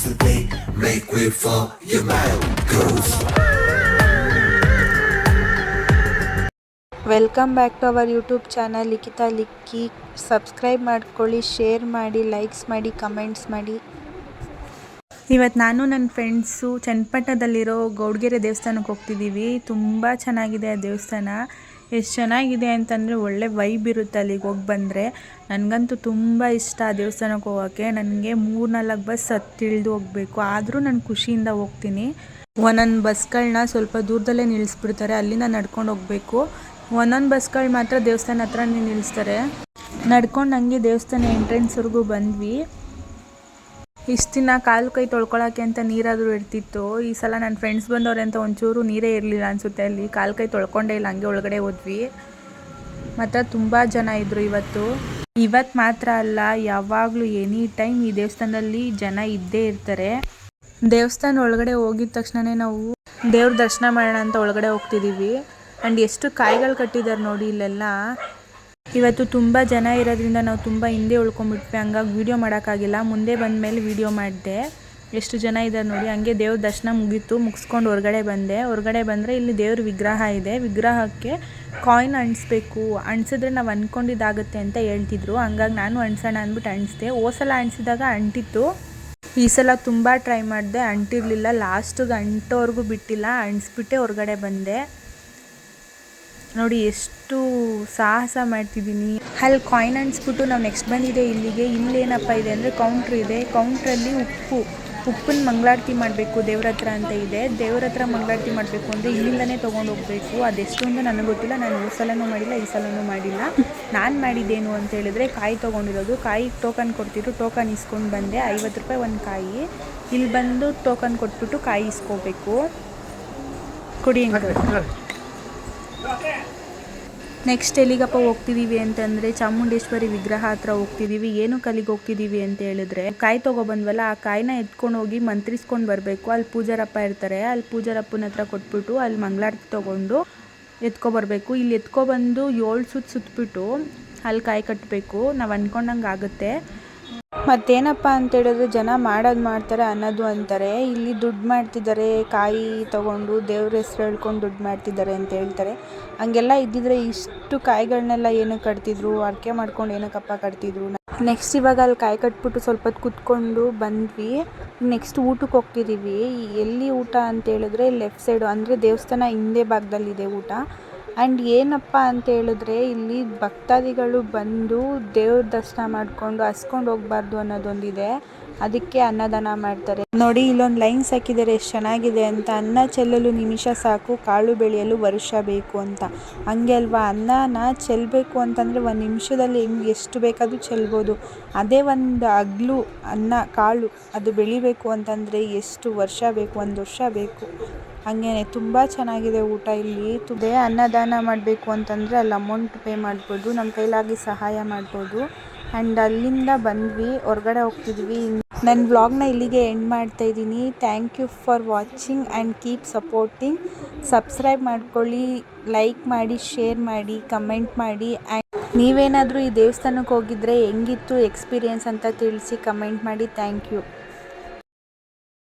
Simply make way for your man goes. Welcome back to our YouTube channel Likhita Likki. Subscribe ಮಾಡ್ಕೊಳ್ಳಿ, share ಮಾಡಿ, likes ಮಾಡಿ, comments ಮಾಡಿ. ಇವತ್ತು ನಾನು ನನ್ನ ಫ್ರೆಂಡ್ಸು ಚನ್ನಪಟ್ಟಣದಲ್ಲಿರೋ ಗೌಡಗೆರೆ ದೇವಸ್ಥಾನಕ್ಕೆ ಹೋಗ್ತಿದ್ದೀವಿ. ತುಂಬ ಚೆನ್ನಾಗಿದೆ ಆ ದೇವಸ್ಥಾನ. ಎಷ್ಟು ಚೆನ್ನಾಗಿದೆ ಅಂತಂದರೆ ಒಳ್ಳೆ ವೈಬ್ ಇರುತ್ತೆ ಅಲ್ಲಿಗೆ ಹೋಗಿ ಬಂದರೆ. ನನಗಂತೂ ತುಂಬ ಇಷ್ಟ ಆ ದೇವಸ್ಥಾನಕ್ಕೆ ಹೋಗೋಕ್ಕೆ. ನನಗೆ 3-4 ಬಸ್ ಹತ್ತಿಳಿದು ಹೋಗಬೇಕು, ಆದರೂ ನಾನು ಖುಷಿಯಿಂದ ಹೋಗ್ತೀನಿ. ಒಂದೊಂದು ಬಸ್ಗಳನ್ನ ಸ್ವಲ್ಪ ದೂರದಲ್ಲೇ ನಿಲ್ಲಿಸ್ಬಿಡ್ತಾರೆ, ಅಲ್ಲಿಂದ ನಡ್ಕೊಂಡು ಹೋಗಬೇಕು. ಒಂದೊಂದು ಬಸ್ಗಳು ಮಾತ್ರ ದೇವಸ್ಥಾನ ಹತ್ರ ನಿಲ್ಲಿಸ್ತಾರೆ. ನಡ್ಕೊಂಡು ಹಂಗೆ ದೇವಸ್ಥಾನ ಎಂಟ್ರೆನ್ಸ್ವರೆಗೂ ಬಂದ್ವಿ. ಇಷ್ಟು ದಿನ ಕಾಲು ಕೈ ತೊಳ್ಕೊಳಕ್ಕೆ ಅಂತ ನೀರಾದರೂ ಇರ್ತಿತ್ತು. ಈ ಸಲ ನನ್ನ ಫ್ರೆಂಡ್ಸ್ ಬಂದವ್ರೆ ಅಂತ ಒಂಚೂರು ನೀರೇ ಇರಲಿಲ್ಲ ಅನಿಸುತ್ತೆ. ಅಲ್ಲಿ ಕಾಲು ಕೈ ತೊಳ್ಕೊಂಡೇ ಇಲ್ಲ, ಹಂಗೆ ಒಳಗಡೆ ಹೋದ್ವಿ. ಮತ್ತು ತುಂಬ ಜನ ಇದ್ದರು ಇವತ್ತು ಮಾತ್ರ ಅಲ್ಲ, ಯಾವಾಗಲೂ ಎನಿ ಟೈಮ್ ಈ ದೇವಸ್ಥಾನದಲ್ಲಿ ಜನ ಇದ್ದೇ ಇರ್ತಾರೆ. ದೇವಸ್ಥಾನ ಒಳಗಡೆ ಹೋಗಿದ ತಕ್ಷಣವೇ ನಾವು ದೇವ್ರ ದರ್ಶನ ಮಾಡೋಣ ಅಂತ ಒಳಗಡೆ ಹೋಗ್ತಿದ್ದೀವಿ. ಆ್ಯಂಡ್ ಎಷ್ಟು ಕಾಯಿಗಳು ಕಟ್ಟಿದ್ದಾರೆ ನೋಡಿ ಇಲ್ಲೆಲ್ಲ. ಇವತ್ತು ತುಂಬ ಜನ ಇರೋದ್ರಿಂದ ನಾವು ತುಂಬ ಹಿಂದೆ ಉಳ್ಕೊಂಡ್ಬಿಟ್ವಿ, ಹಂಗಾಗಿ ವೀಡಿಯೋ ಮಾಡೋಕ್ಕಾಗಿಲ್ಲ. ಮುಂದೆ ಬಂದ ಮೇಲೆ ವೀಡಿಯೋ ಮಾಡಿದೆ. ಎಷ್ಟು ಜನ ಇದ್ದಾರೆ ನೋಡಿ. ಹಂಗೆ ದೇವ್ರ ದರ್ಶನ ಮುಗಿಸ್ಕೊಂಡು ಹೊರಗಡೆ ಬಂದರೆ ಇಲ್ಲಿ ದೇವ್ರ ವಿಗ್ರಹ ಇದೆ. ವಿಗ್ರಹಕ್ಕೆ ಕಾಯಿನ್ ಅಂಟಿಸ್ಬೇಕು, ಅಂಟಿಸಿದ್ರೆ ನಾವು ಅಂದ್ಕೊಂಡಿದ್ದಾಗುತ್ತೆ ಅಂತ ಹೇಳ್ತಿದ್ರು. ಹಂಗಾಗಿ ನಾನು ಅಂಟಿಸೋಣ ಅಂದ್ಬಿಟ್ಟು ಅಂಟಿಸಿದೆ. ಸಲ ಅಂಟಿಸಿದಾಗ ಅಂಟಿತ್ತು. ಈ ಸಲ ತುಂಬ ಟ್ರೈ ಮಾಡಿದೆ, ಅಂಟಿರಲಿಲ್ಲ. ಲಾಸ್ಟಿಗೆ ಅಂಟೋವರೆಗೂ ಬಿಟ್ಟಿಲ್ಲ, ಅಂಟಿಸ್ಬಿಟ್ಟೆ ಹೊರಗಡೆ ಬಂದೆ. ನೋಡಿ ಎಷ್ಟು ಸಾಹಸ ಮಾಡ್ತಿದ್ದೀನಿ. ಅಲ್ಲಿ ಕಾಯಿನ್ ಅಂಟಿಸ್ಬಿಟ್ಟು ನಾವು ನೆಕ್ಸ್ಟ್ ಬಂದಿದೆ ಇಲ್ಲಿಗೆ. ಇಲ್ಲೇನಪ್ಪ ಇದೆ ಅಂದರೆ ಕೌಂಟ್ರ್ ಇದೆ. ಕೌಂಟ್ರಲ್ಲಿ ಉಪ್ಪನ್ನ ಮಂಗಳಾರತಿ ಮಾಡಬೇಕು ದೇವ್ರ ಹತ್ರ ಅಂತ ಇದೆ. ದೇವ್ರ ಹತ್ರ ಮಂಗಳಾರತಿ ಮಾಡಬೇಕು ಅಂದರೆ ಇಲ್ಲಿಂದನೇ ತೊಗೊಂಡು ಹೋಗಬೇಕು. ಅದೆಷ್ಟು ಅಂತ ನನಗೆ ಗೊತ್ತಿಲ್ಲ. ನಾನು ಸಲನೂ ಮಾಡಿಲ್ಲ, ಈ ಸಲನೂ ಮಾಡಿಲ್ಲ. ನಾನು ಮಾಡಿದ್ದೇನು ಅಂತ ಹೇಳಿದ್ರೆ ಕಾಯಿ ತೊಗೊಂಡಿರೋದು. ಕಾಯಿಗೆ ಟೋಕನ್ ಕೊಡ್ತಿದ್ರು, ಟೋಕನ್ ಇಸ್ಕೊಂಡು ಬಂದೆ. 50 ರೂಪಾಯಿ ಒಂದು ಕಾಯಿ. ಇಲ್ಲಿ ಬಂದು ಟೋಕನ್ ಕೊಟ್ಬಿಟ್ಟು ಕಾಯಿ ಇಸ್ಕೋಬೇಕು. ಕೊಡಿ ಅಂಕಲ್. ನೆಕ್ಸ್ಟ್ ಎಲ್ಲಿಗಪ್ಪ ಹೋಗ್ತಿದ್ದೀವಿ ಅಂತಂದರೆ ಚಾಮುಂಡೇಶ್ವರಿ ವಿಗ್ರಹ ಹತ್ರ ಹೋಗ್ತಿದ್ದೀವಿ. ಏನು ಕಲಿಗೆ ಹೋಗ್ತಿದ್ದೀವಿ ಅಂತ ಹೇಳಿದ್ರೆ ಕಾಯಿ ತೊಗೊಬಂದ್ವಲ್ಲ, ಆ ಕಾಯಿನ ಎತ್ಕೊಂಡು ಹೋಗಿ ಮಂತ್ರಿಸ್ಕೊಂಡು ಬರಬೇಕು. ಅಲ್ಲಿ ಪೂಜಾರಪ್ಪ ಇರ್ತಾರೆ, ಅಲ್ಲಿ ಪೂಜಾರಪ್ಪನ ಹತ್ರ ಕೊಟ್ಬಿಟ್ಟು ಅಲ್ಲಿ ಮಂಗಳಾರತಿ ತೊಗೊಂಡು ಎತ್ಕೊಬರ್ಬೇಕು. ಇಲ್ಲಿ ಎತ್ಕೊಬಂದು 7 ಸುತ್ತಿಬಿಟ್ಟು ಅಲ್ಲಿ ಕಾಯಿ ಕಟ್ಟಬೇಕು. ನಾವು ಅಂದ್ಕೊಂಡಂಗೆ ಆಗುತ್ತೆ. ಮತ್ತೇನಪ್ಪ ಅಂತ ಹೇಳಿದ್ರೆ ಜನ ಮಾಡ್ತಾರೆ ಅನ್ನೋದು ಅಂತಾರೆ. ಇಲ್ಲಿ ದುಡ್ಡು ಮಾಡ್ತಿದ್ದಾರೆ, ಕಾಯಿ ತೊಗೊಂಡು ದೇವ್ರ ಹೆಸ್ರು ಹೇಳ್ಕೊಂಡು ದುಡ್ಡು ಮಾಡ್ತಿದ್ದಾರೆ ಅಂತ ಹೇಳ್ತಾರೆ. ಹಂಗೆಲ್ಲ ಇದ್ದಿದ್ರೆ ಇಷ್ಟು ಕಾಯಿಗಳನ್ನೆಲ್ಲ ಏನಕ್ಕೆ ಕಟ್ತಿದ್ರು, ಅರ್ಕೆ ಮಾಡ್ಕೊಂಡು ಏನಕ್ಕಪ್ಪ ಕಟ್ತಿದ್ರು. ನೆಕ್ಸ್ಟ್ ಇವಾಗ ಅಲ್ಲಿ ಕಾಯಿ ಕಟ್ಬಿಟ್ಟು ಸ್ವಲ್ಪ ಹೊತ್ತು ಕುತ್ಕೊಂಡು ಬಂದ್ವಿ. ನೆಕ್ಸ್ಟ್ ಊಟಕ್ಕೆ ಹೋಗ್ತಿದ್ದೀವಿ. ಎಲ್ಲಿ ಊಟ ಅಂತ ಹೇಳಿದ್ರೆ ಲೆಫ್ಟ್ ಸೈಡು, ಅಂದರೆ ದೇವಸ್ಥಾನ ಹಿಂದೆ ಭಾಗದಲ್ಲಿದೆ ಊಟ. ಆ್ಯಂಡ್ ಏನಪ್ಪ ಅಂತ ಹೇಳಿದ್ರೆ ಇಲ್ಲಿ ಭಕ್ತಾದಿಗಳು ಬಂದು ದೇವ್ರ ದರ್ಶನ ಮಾಡಿಕೊಂಡು ಹಸ್ಕೊಂಡು ಹೋಗಬಾರ್ದು ಅನ್ನೋದೊಂದಿದೆ. ಅದಕ್ಕೆ ಅನ್ನದಾನ ಮಾಡ್ತಾರೆ ನೋಡಿ. ಇಲ್ಲೊಂದು ಲೈನ್ಸ್ ಹಾಕಿದ್ದಾರೆ, ಎಷ್ಟು ಚೆನ್ನಾಗಿದೆ ಅಂತ. ಅನ್ನ ಚೆಲ್ಲಲು ನಿಮಿಷ ಸಾಕು, ಕಾಳು ಬೆಳೆಯಲು ವರ್ಷ ಬೇಕು ಅಂತ. ಹಂಗೆ ಅಲ್ವಾ, ಅನ್ನನ ಚೆಲ್ಲಬೇಕು ಅಂತಂದರೆ 1 ನಿಮಿಷದಲ್ಲಿ ಎಷ್ಟು ಬೇಕಾದರೂ ಚೆಲ್ಬೋದು. ಅದೇ ಒಂದು ಅಗ್ಲು ಅನ್ನ ಕಾಳು ಅದು ಬೆಳಿಬೇಕು ಅಂತಂದರೆ ಎಷ್ಟು ವರ್ಷ ಬೇಕು, 1 ವರ್ಷ ಬೇಕು. ಹಾಗೇ ತುಂಬ ಚೆನ್ನಾಗಿದೆ ಊಟ ಇಲ್ಲಿ. ಅನ್ನದಾನ ಮಾಡಬೇಕು ಅಂತಂದರೆ ಅಲ್ಲಿ ಅಮೌಂಟ್ ಪೇ ಮಾಡ್ಬೋದು, ನಮ್ಮ ಕೈಲಾಗಿ ಸಹಾಯ ಮಾಡ್ಬೋದು. ಆ್ಯಂಡ್ ಅಲ್ಲಿಂದ ಬಂದ್ವಿ, ಹೊರಗಡೆ ಹೋಗ್ತಿದ್ವಿ. ನನ್ನ ವ್ಲಾಗ್ನ ಇಲ್ಲಿಗೆ ಎಂಡ್ ಮಾಡ್ತಾಯಿದ್ದೀನಿ. Thank you for watching and keep supporting. Subscribe ಮಾಡ್ಕೊಳ್ಳಿ, ಲೈಕ್ ಮಾಡಿ, ಶೇರ್ ಮಾಡಿ, ಕಮೆಂಟ್ ಮಾಡಿ. ಆ್ಯಂಡ್ ನೀವೇನಾದರೂ ಈ ದೇವಸ್ಥಾನಕ್ಕೆ ಹೋಗಿದ್ರೆ ಹೆಂಗಿತ್ತು ಎಕ್ಸ್ಪೀರಿಯೆನ್ಸ್ ಅಂತ ತಿಳಿಸಿ ಕಮೆಂಟ್ ಮಾಡಿ. Thank you.